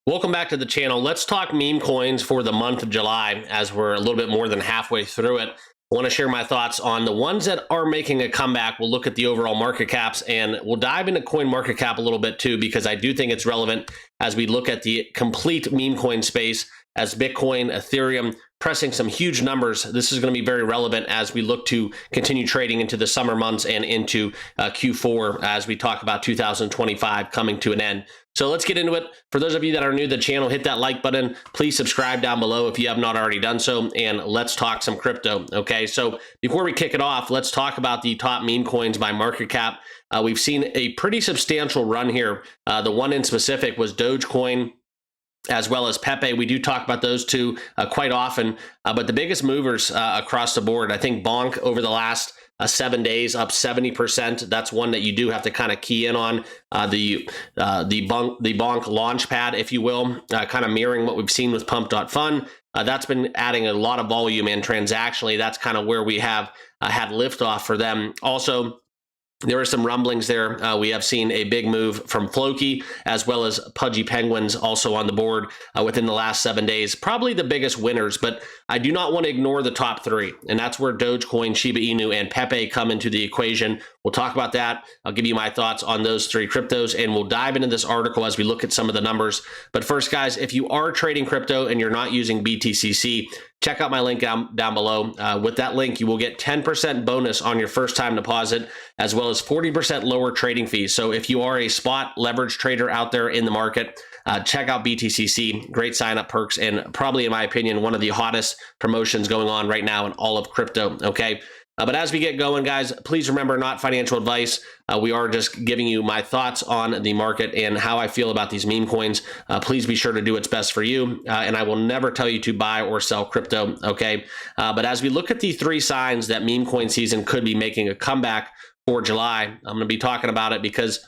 Welcome back to the channel. Let's talk meme coins for the month of July, as we're a little bit more than halfway through it. I want to share my thoughts on the ones that are making a comeback. We'll look at the overall market caps, and we'll dive into coin market cap a little bit too, because I do think it's relevant as we look at the complete meme coin space, as Bitcoin, Ethereum pressing some huge numbers. This is going to be very relevant as we look to continue trading into the summer months and into Q4 as we talk about 2025 coming to an end. So let's get into it. For those of you that are new to the channel, hit that like button. Please subscribe down below if you have not already done so, and let's talk some crypto. Okay, so before we kick it off, let's talk about the top meme coins by market cap. We've seen a pretty substantial run here. The one in specific was Dogecoin, as well as Pepe. We do talk about those two quite often, but the biggest movers across the board, I think Bonk over the last 7 days up 70%. That's one that you do have to kind of key in on. The Bonk launch pad, if you will, kind of mirroring what we've seen with Pump.fun. That's been adding a lot of volume, and transactionally, that's kind of where we have had liftoff for them. Also, there are some rumblings there. We have seen a big move from Floki, as well as Pudgy Penguins also on the board within the last 7 days. Probably the biggest winners, but I do not want to ignore the top three, and that's where Dogecoin, Shiba Inu, and Pepe come into the equation. We'll talk about that. I'll give you my thoughts on those three cryptos, and we'll dive into this article as we look at some of the numbers. But first, guys, if you are trading crypto and you're not using BTCC, check out my link down below. With that link, you will get 10% bonus on your first time deposit, as well as 40% lower trading fees. So if you are a spot leverage trader out there in the market, check out BTCC. Great sign up perks, and probably, in my opinion, one of the hottest promotions going on right now in all of crypto. Okay. But as we get going, guys, please remember, not financial advice. We are just giving you my thoughts on the market and how I feel about these meme coins. Please be sure to do what's best for you. And I will never tell you to buy or sell crypto. Okay. But as we look at the three signs that meme coin season could be making a comeback for July, I'm going to be talking about it because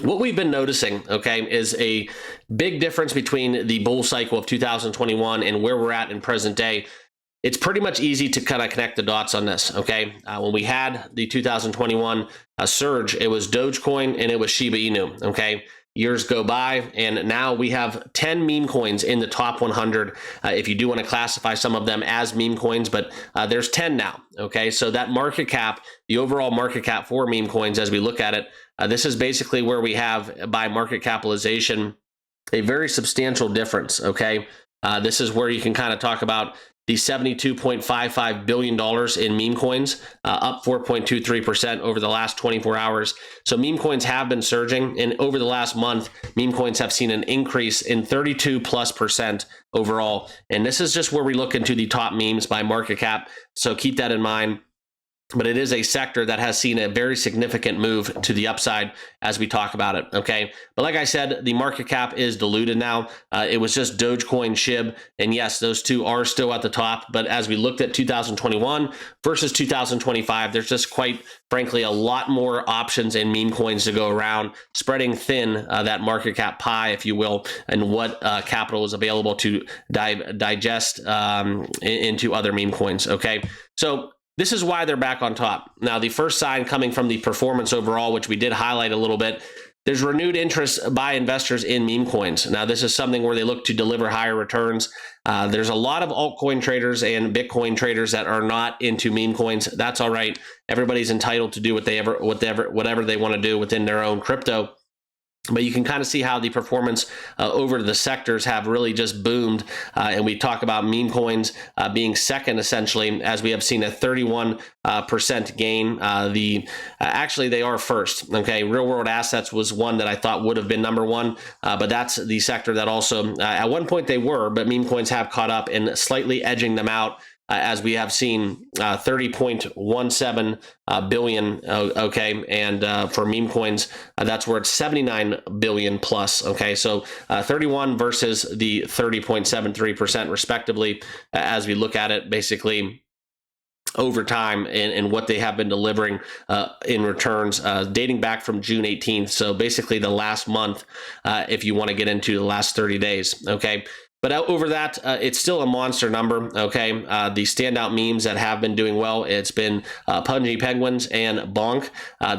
what we've been noticing, okay, is a big difference between the bull cycle of 2021 and where we're at in present day. It's pretty much easy to kind of connect the dots on this, okay? When we had the 2021 surge, it was Dogecoin and it was Shiba Inu, okay? Years go by, and now we have 10 meme coins in the top 100. If you do want to classify some of them as meme coins, but there's 10 now, okay? So that market cap, the overall market cap for meme coins, as we look at it, this is basically where we have, by market capitalization, a very substantial difference, okay? This is where you can kind of talk about the $72.55 billion in meme coins, up 4.23% over the last 24 hours. So meme coins have been surging, and over the last month, meme coins have seen an increase in 32+% overall. And this is just where we look into the top memes by market cap. So keep that in mind. But it is a sector that has seen a very significant move to the upside as we talk about it, okay? But like I said, the market cap is diluted now. It was just Dogecoin, Shib, and yes, those two are still at the top. But as we looked at 2021 versus 2025, there's just quite frankly a lot more options in meme coins to go around, spreading thin that market cap pie, if you will, and what capital is available to digest into other meme coins, okay? So this is why they're back on top. Now, the first sign coming from the performance overall, which we did highlight a little bit, there's renewed interest by investors in meme coins. Now, this is something where they look to deliver higher returns. There's a lot of altcoin traders and Bitcoin traders that are not into meme coins. That's all right. Everybody's entitled to do whatever they want to do within their own crypto. But you can kind of see how the performance over the sectors have really just boomed. And we talk about meme coins being second, essentially, as we have seen a 31% gain. Actually, they are first. Okay, real world assets was one that I thought would have been number one, but that's the sector that also, at one point they were, but meme coins have caught up and slightly edging them out. As we have seen 30.17 billion, okay, and for meme coins, that's where it's 79 billion plus, okay, so 31 versus the 30.73% respectively, as we look at it basically over time and what they have been delivering in returns dating back from June 18th. So basically the last month, if you want to get into the last 30 days, okay. But over that, it's still a monster number, okay? The standout memes that have been doing well, it's been Pungy Penguins and Bonk.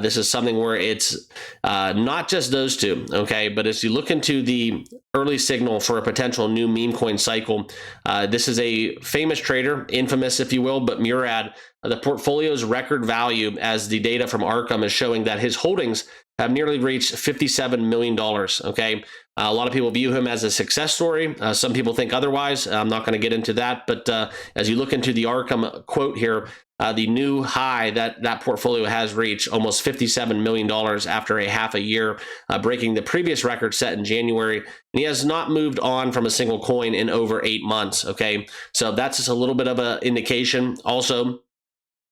This is something where it's not just those two, okay? But as you look into the early signal for a potential new meme coin cycle, this is a famous trader, infamous if you will, but Murad, the portfolio's record value, as the data from Arkham is showing that his holdings have nearly reached $57 million, okay? A lot of people view him as a success story. Some people think otherwise. I'm not going to get into that, but as you look into the Arkham quote here, the new high that portfolio has reached, almost $57 million after a half a year, breaking the previous record set in January. And he has not moved on from a single coin in over 8 months, okay? So that's just a little bit of an indication. Also,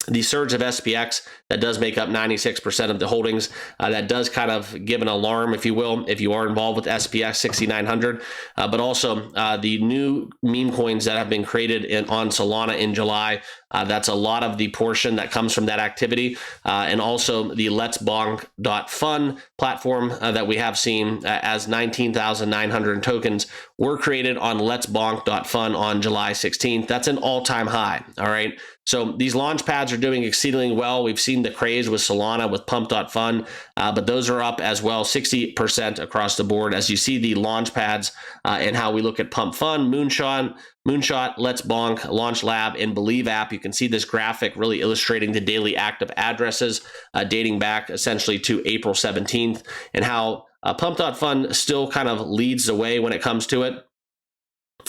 the surge of SPX that does make up 96% of the holdings, that does kind of give an alarm, if you will, if you are involved with SPX 6900. But also the new meme coins that have been created on Solana in July, that's a lot of the portion that comes from that activity. And also the Let's Bonk.fun platform that we have seen, as 19,900 tokens were created on Let's Bonk.fun on July 16th. That's an all-time high, all right? So these launch pads are doing exceedingly well. We've seen the craze with Solana, with Pump.fun, but those are up as well, 60% across the board. As you see the launch pads and how we look at Pump Fun, Moonshot, Let's Bonk, Launch Lab, and Believe app, you can see this graphic really illustrating the daily active addresses dating back essentially to April 17th, and how Pump.fun still kind of leads the way when it comes to it.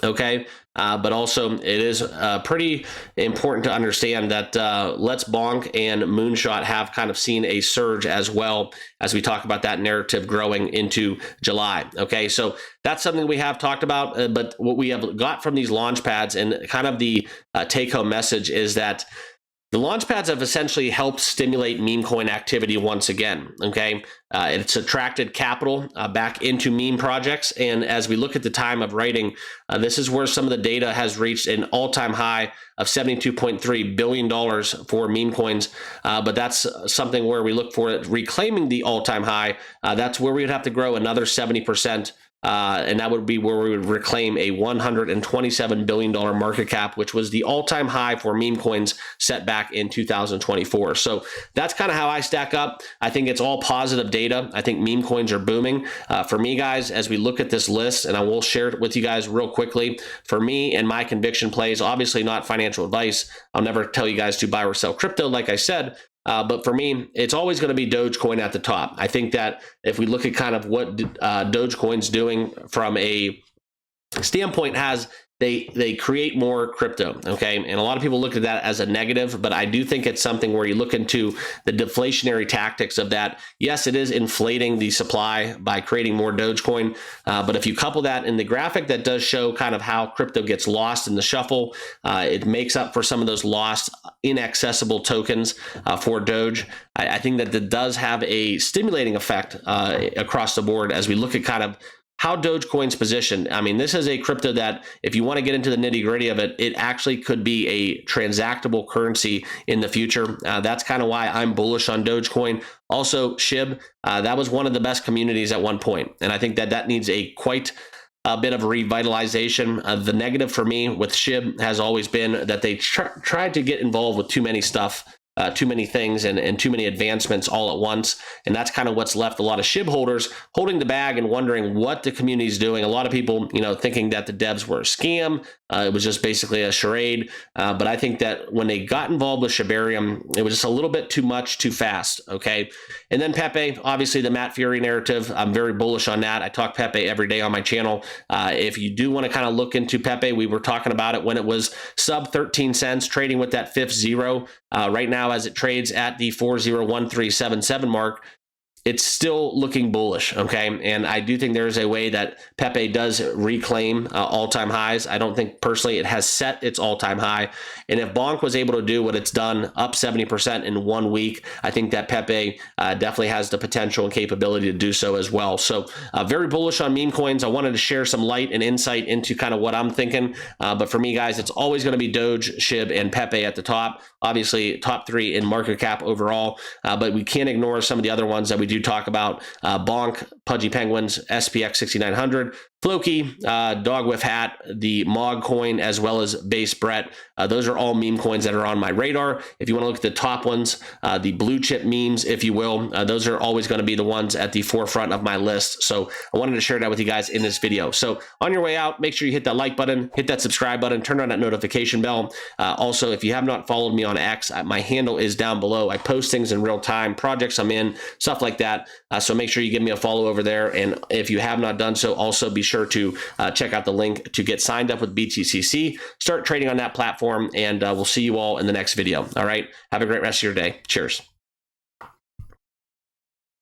Okay, but also it is pretty important to understand that Let's Bonk and Moonshot have kind of seen a surge as well, as we talk about that narrative growing into July. Okay, so that's something we have talked about, but what we have got from these launch pads and kind of the take-home message is that the launch pads have essentially helped stimulate meme coin activity once again, okay? It's attracted capital back into meme projects, and as we look at the time of writing, this is where some of the data has reached an all-time high of $72.3 billion for meme coins, but that's something where we look for it reclaiming the all-time high. That's where we would have to grow another 70%. And that would be where we would reclaim a $127 billion market cap, which was the all-time high for meme coins set back in 2024. So that's kind of how I stack up. I think it's all positive data. I think meme coins are booming. For me, guys, as we look at this list, and I will share it with you guys real quickly, for me and my conviction plays, obviously not financial advice. I'll never tell you guys to buy or sell crypto, like I said. But for me, it's always going to be Dogecoin at the top. I think that if we look at kind of what Dogecoin's doing from a standpoint, they create more crypto, okay? And a lot of people look at that as a negative, but I do think it's something where you look into the deflationary tactics of that. Yes, it is inflating the supply by creating more Dogecoin, but if you couple that in the graphic that does show kind of how crypto gets lost in the shuffle, it makes up for some of those lost inaccessible tokens for Doge. I think that that does have a stimulating effect across the board as we look at kind of how Dogecoin's positioned. I mean, this is a crypto that, if you want to get into the nitty gritty of it, it actually could be a transactable currency in the future. That's kind of why I'm bullish on Dogecoin. Also, Shib, that was one of the best communities at one point, and I think that that needs quite a bit of revitalization. The negative for me with Shib has always been that they tried to get involved with too many stuff. Too many things and too many advancements all at once. And that's kind of what's left a lot of SHIB holders holding the bag and wondering what the community is doing. A lot of people, thinking that the devs were a scam. It was just basically a charade. But I think that when they got involved with Shibarium, it was just a little bit too much, too fast. Okay. And then Pepe, obviously the Matt Fury narrative. I'm very bullish on that. I talk Pepe every day on my channel. If you do want to kind of look into Pepe, we were talking about it when it was sub 13 cents, trading with that fifth zero. Right now, as it trades at the 401377 mark, it's still looking bullish, okay? And I do think there is a way that Pepe does reclaim all-time highs. I don't think personally it has set its all-time high. And if Bonk was able to do what it's done, up 70% in 1 week, I think that Pepe definitely has the potential and capability to do so as well. So very bullish on meme coins. I wanted to share some light and insight into kind of what I'm thinking. But for me, guys, it's always going to be Doge, Shib, and Pepe at the top. Obviously, top three in market cap overall. But we can't ignore some of the other ones that we do talk about. Bonk, Pudgy Penguins, SPX 6900, Floki, Dog with Hat, the Mog coin, as well as Base Brett. Those are all meme coins that are on my radar. If you want to look at the top ones, the blue chip memes, if you will, those are always going to be the ones at the forefront of my list. So I wanted to share that with you guys in this video. So on your way out, make sure you hit that like button, hit that subscribe button, turn on that notification bell. Also, if you have not followed me on X, my handle is down below. I post things in real time, projects I'm in, stuff like that. So make sure you give me a follow over there. And if you have not done so, also be sure to check out the link to get signed up with BTCC, start trading on that platform, and we'll see you all in the next video. All right. Have a great rest of your day. Cheers.